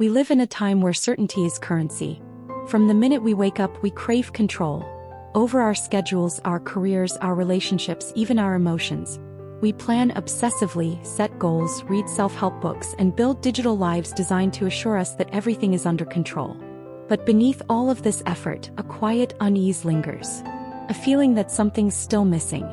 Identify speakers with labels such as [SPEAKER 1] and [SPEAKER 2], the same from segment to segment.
[SPEAKER 1] We live in a time where certainty is currency. From the minute we wake up, we crave control. Over our schedules, our careers, our relationships, even our emotions. We plan obsessively, set goals, read self-help books, and build digital lives designed to assure us that everything is under control. But beneath all of this effort, a quiet unease lingers. A feeling that something's still missing.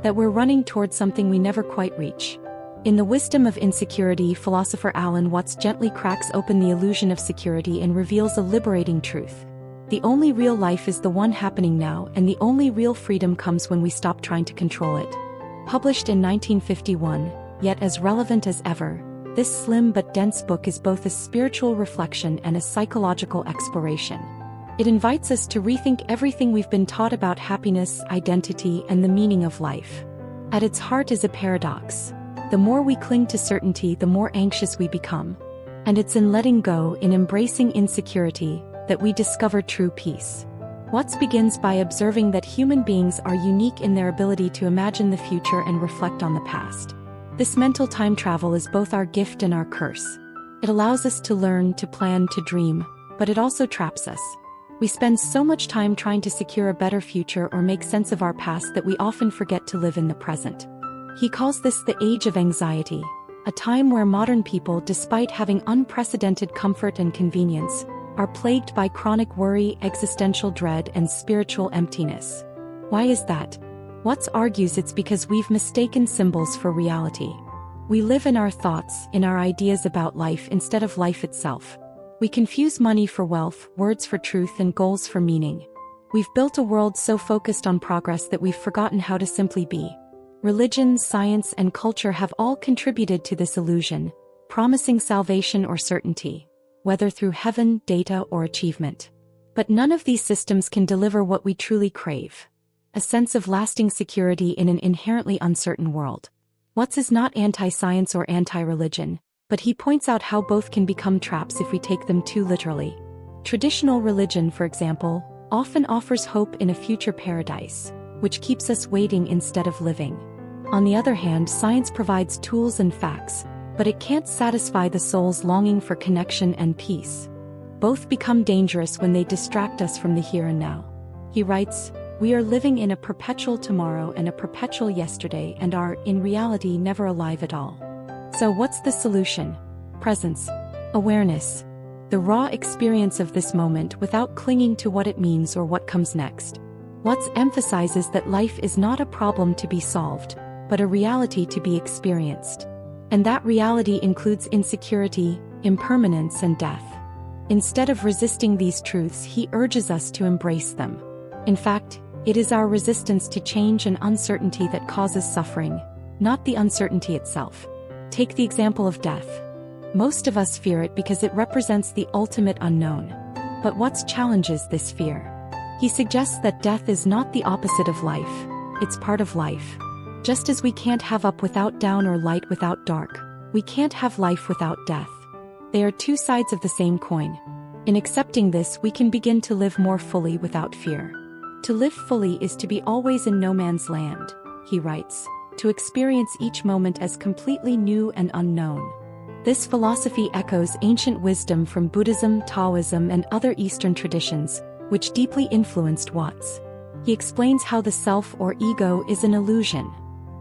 [SPEAKER 1] That we're running towards something we never quite reach. In the Wisdom of Insecurity, philosopher Alan Watts gently cracks open the illusion of security and reveals a liberating truth. The only real life is the one happening now, and the only real freedom comes when we stop trying to control it. Published in 1951, yet as relevant as ever, this slim but dense book is both a spiritual reflection and a psychological exploration. It invites us to rethink everything we've been taught about happiness, identity, and the meaning of life. At its heart is a paradox. The more we cling to certainty, the more anxious we become. And it's in letting go, in embracing insecurity, that we discover true peace. Watts begins by observing that human beings are unique in their ability to imagine the future and reflect on the past. This mental time travel is both our gift and our curse. It allows us to learn, to plan, to dream, but it also traps us. We spend so much time trying to secure a better future or make sense of our past that we often forget to live in the present. He calls this the age of anxiety, a time where modern people, despite having unprecedented comfort and convenience, are plagued by chronic worry, existential dread, and spiritual emptiness. Why is that? Watts argues it's because we've mistaken symbols for reality. We live in our thoughts, in our ideas about life instead of life itself. We confuse money for wealth, words for truth, and goals for meaning. We've built a world so focused on progress that we've forgotten how to simply be. Religion, science, and culture have all contributed to this illusion, promising salvation or certainty, whether through heaven, data, or achievement. But none of these systems can deliver what we truly crave: a sense of lasting security in an inherently uncertain world. Watts is not anti-science or anti-religion, but he points out how both can become traps if we take them too literally. Traditional religion, for example, often offers hope in a future paradise, which keeps us waiting instead of living. On the other hand, science provides tools and facts, but it can't satisfy the soul's longing for connection and peace. Both become dangerous when they distract us from the here and now. He writes, "We are living in a perpetual tomorrow and a perpetual yesterday and are, in reality, never alive at all." So what's the solution? Presence. Awareness. The raw experience of this moment without clinging to what it means or what comes next. Watts emphasizes that life is not a problem to be solved, but a reality to be experienced. And that reality includes insecurity, impermanence, and death. Instead of resisting these truths, he urges us to embrace them. In fact, it is our resistance to change and uncertainty that causes suffering, not the uncertainty itself. Take the example of death. Most of us fear it because it represents the ultimate unknown. But Watts challenges this fear. He suggests that death is not the opposite of life, it's part of life. Just as we can't have up without down or light without dark, we can't have life without death. They are two sides of the same coin. In accepting this, we can begin to live more fully without fear. To live fully is to be always in no man's land, he writes, to experience each moment as completely new and unknown. This philosophy echoes ancient wisdom from Buddhism, Taoism, and other Eastern traditions, which deeply influenced Watts. He explains how the self or ego is an illusion,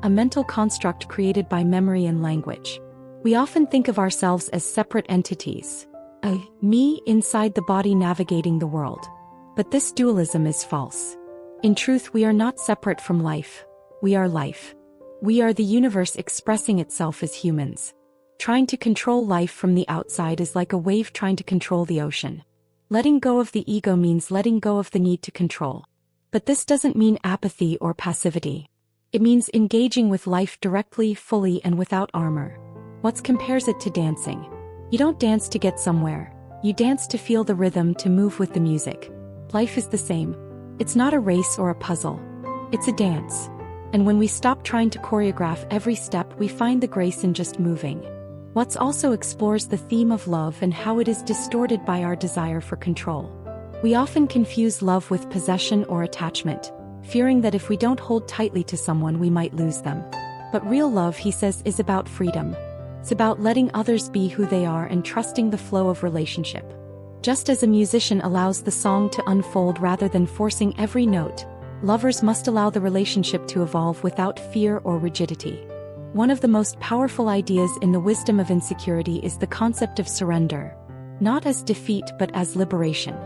[SPEAKER 1] a mental construct created by memory and language. We often think of ourselves as separate entities, a me inside the body navigating the world. But this dualism is false. In truth, we are not separate from life. We are life. We are the universe expressing itself as humans. Trying to control life from the outside is like a wave trying to control the ocean. Letting go of the ego means letting go of the need to control. But this doesn't mean apathy or passivity. It means engaging with life directly, fully, and without armor. Watts compares it to dancing. You don't dance to get somewhere. You dance to feel the rhythm, to move with the music. Life is the same. It's not a race or a puzzle. It's a dance. And when we stop trying to choreograph every step, we find the grace in just moving. Watts also explores the theme of love and how it is distorted by our desire for control. We often confuse love with possession or attachment, fearing that if we don't hold tightly to someone we might lose them. But real love, he says, is about freedom. It's about letting others be who they are and trusting the flow of relationship. Just as a musician allows the song to unfold rather than forcing every note, lovers must allow the relationship to evolve without fear or rigidity. One of the most powerful ideas in the Wisdom of Insecurity is the concept of surrender, not as defeat but as liberation.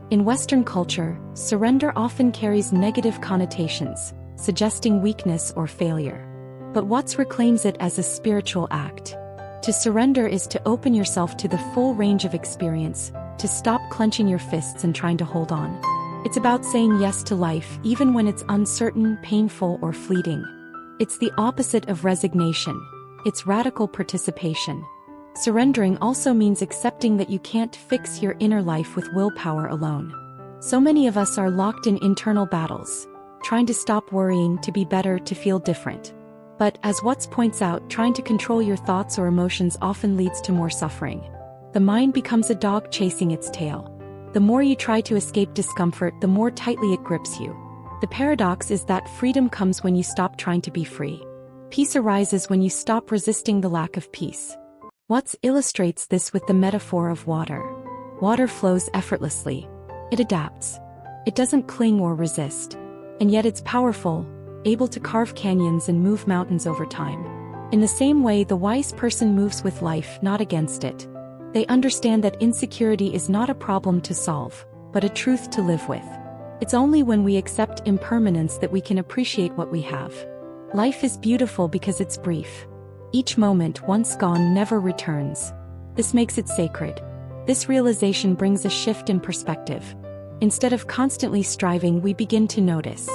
[SPEAKER 1] In Western culture, surrender often carries negative connotations, suggesting weakness or failure. But Watts reclaims it as a spiritual act. To surrender is to open yourself to the full range of experience, to stop clenching your fists and trying to hold on. It's about saying yes to life even when it's uncertain, painful, or fleeting. It's the opposite of resignation. It's radical participation. Surrendering also means accepting that you can't fix your inner life with willpower alone. So many of us are locked in internal battles, trying to stop worrying, to be better, to feel different. But, as Watts points out, trying to control your thoughts or emotions often leads to more suffering. The mind becomes a dog chasing its tail. The more you try to escape discomfort, the more tightly it grips you. The paradox is that freedom comes when you stop trying to be free. Peace arises when you stop resisting the lack of peace. Watts illustrates this with the metaphor of water. Water flows effortlessly. It adapts. It doesn't cling or resist. And yet it's powerful, able to carve canyons and move mountains over time. In the same way, the wise person moves with life, not against it. They understand that insecurity is not a problem to solve, but a truth to live with. It's only when we accept impermanence that we can appreciate what we have. Life is beautiful because it's brief. Each moment, once gone, never returns. This makes it sacred. This realization brings a shift in perspective. Instead of constantly striving, we begin to notice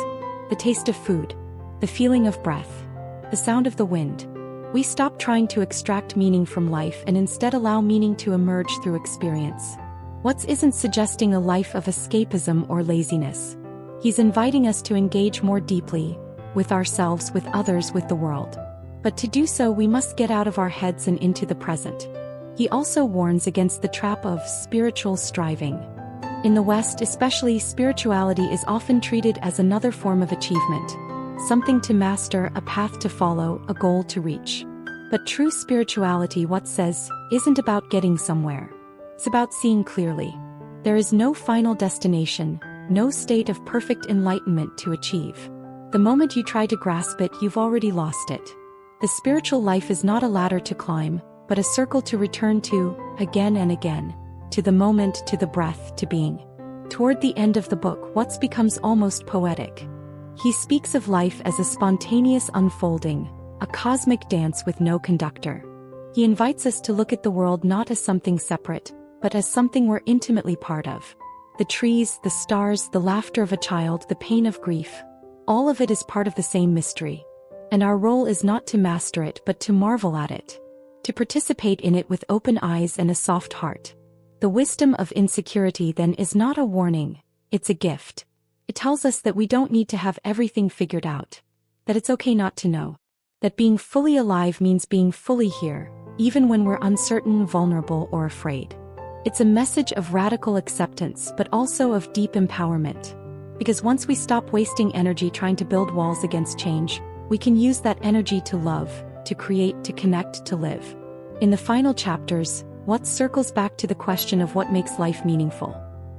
[SPEAKER 1] the taste of food, the feeling of breath, the sound of the wind. We stop trying to extract meaning from life and instead allow meaning to emerge through experience. Watts isn't suggesting a life of escapism or laziness. He's inviting us to engage more deeply, with ourselves, with others, with the world. But to do so, we must get out of our heads and into the present. He also warns against the trap of spiritual striving. In the West especially, spirituality is often treated as another form of achievement. Something to master, a path to follow, a goal to reach. But true spirituality, Watts says, isn't about getting somewhere. It's about seeing clearly. There is no final destination, no state of perfect enlightenment to achieve. The moment you try to grasp it, you've already lost it. The spiritual life is not a ladder to climb, but a circle to return to, again and again. To the moment, to the breath, to being. Toward the end of the book, Watts becomes almost poetic. He speaks of life as a spontaneous unfolding, a cosmic dance with no conductor. He invites us to look at the world not as something separate, but as something we're intimately part of. The trees, the stars, the laughter of a child, the pain of grief. All of it is part of the same mystery. And our role is not to master it but to marvel at it. To participate in it with open eyes and a soft heart. The Wisdom of Insecurity then is not a warning, it's a gift. It tells us that we don't need to have everything figured out. That it's okay not to know. That being fully alive means being fully here, even when we're uncertain, vulnerable, or afraid. It's a message of radical acceptance but also of deep empowerment. Because once we stop wasting energy trying to build walls against change, we can use that energy to love, to create, to connect, to live. In the final chapters, Watts circles back to the question of what makes life meaningful.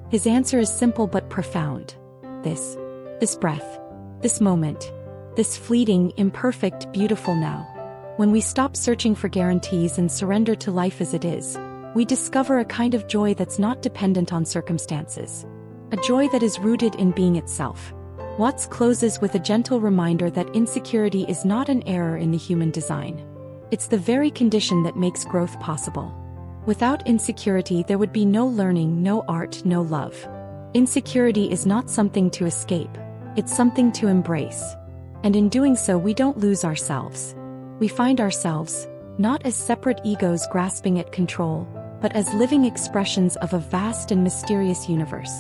[SPEAKER 1] His answer is simple but profound. This breath, this moment, this fleeting, imperfect, beautiful now. When we stop searching for guarantees and surrender to life as it is, we discover a kind of joy that's not dependent on circumstances. A joy that is rooted in being itself. Watts closes with a gentle reminder that insecurity is not an error in the human design. It's the very condition that makes growth possible. Without insecurity, there would be no learning, no art, no love. Insecurity is not something to escape, it's something to embrace. And in doing so, we don't lose ourselves. We find ourselves, not as separate egos grasping at control, but as living expressions of a vast and mysterious universe.